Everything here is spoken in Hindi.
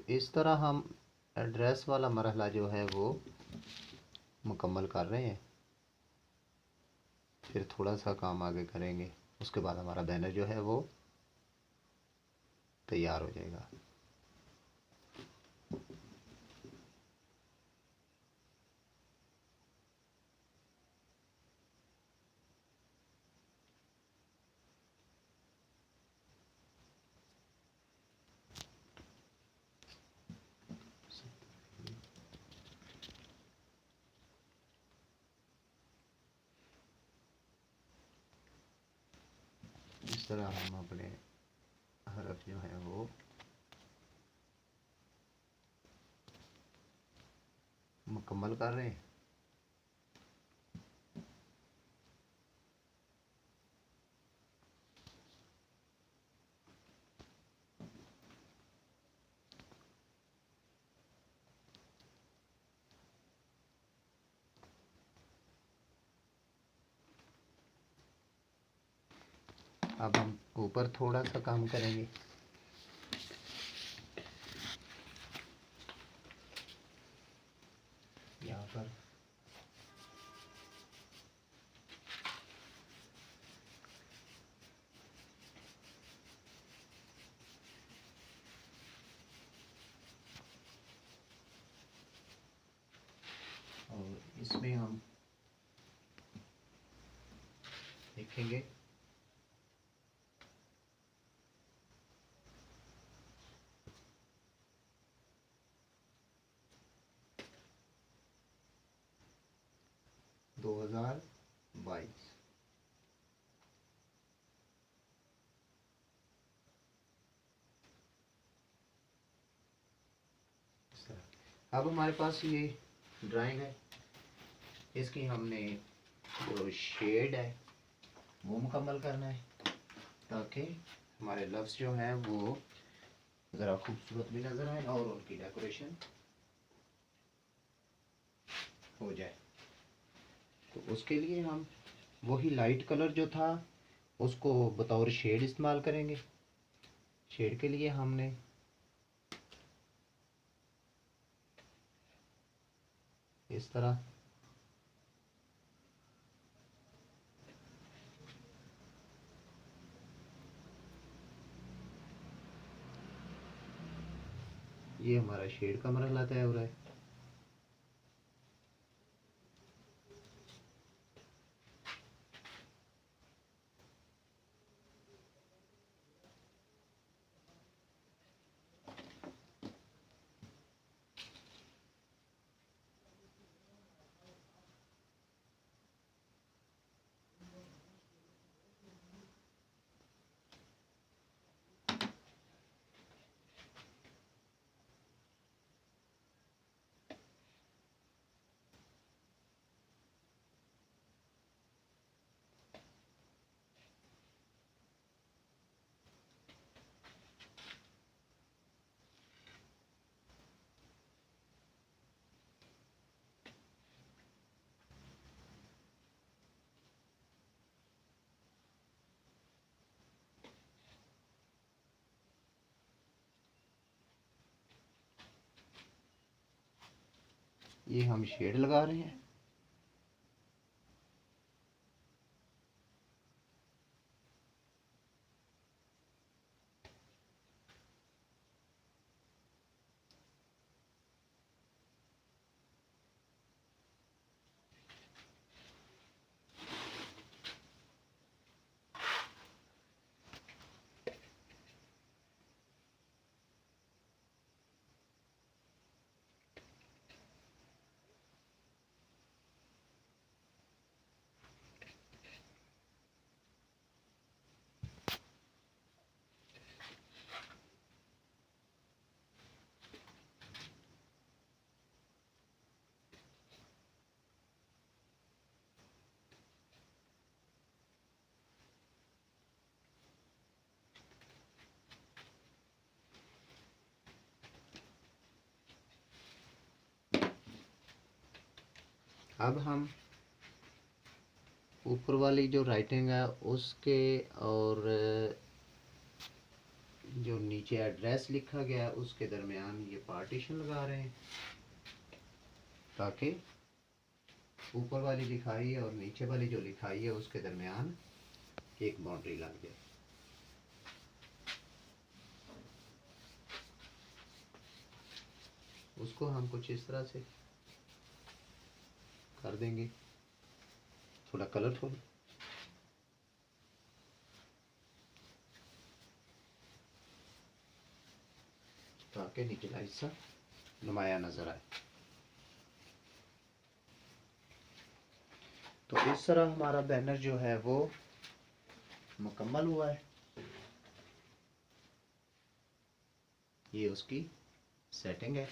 इस तरह हम एड्रेस वाला मरहला जो है वो मुकम्मल कर रहे हैं। फिर थोड़ा सा काम आगे करेंगे, उसके बाद हमारा बैनर जो है वो तैयार हो जाएगा। इस तरह हम अपने हरफ जो है वो मुकम्मल कर रहे हैं। अब हम ऊपर थोड़ा सा काम करेंगे। यहाँ पर और इसमें हम लिखेंगे दो हजार 22। अब हमारे पास ये ड्राइंग है, इसकी हमने जो शेड है वो मुकम्मल करना है ताकि हमारे लफ्ज़ जो हैं वो ज़रा खूबसूरत भी नज़र आए और उनकी डेकोरेशन हो जाए। तो उसके लिए हम वही लाइट कलर जो था उसको बतौर शेड इस्तेमाल करेंगे। शेड के लिए हमने इस तरह ये हमारा शेड का मरहला तय हो रहा है। ये हम शेड लगा रहे हैं। अब हम ऊपर वाली जो राइटिंग है उसके और जो नीचे एड्रेस लिखा गया उसके दरमियान ये पार्टीशन लगा रहे हैं ताकि ऊपर वाली लिखाई और नीचे वाली जो लिखाई है उसके दरमियान एक बाउंड्री लग जाए। उसको हम कुछ इस तरह से कर देंगे, थोड़ा कलरफुल। ताकि निचला हिस्सा नुमाया नज़र आए। तो इस तरह हमारा बैनर जो है वो मुकम्मल हुआ है। ये उसकी सेटिंग है।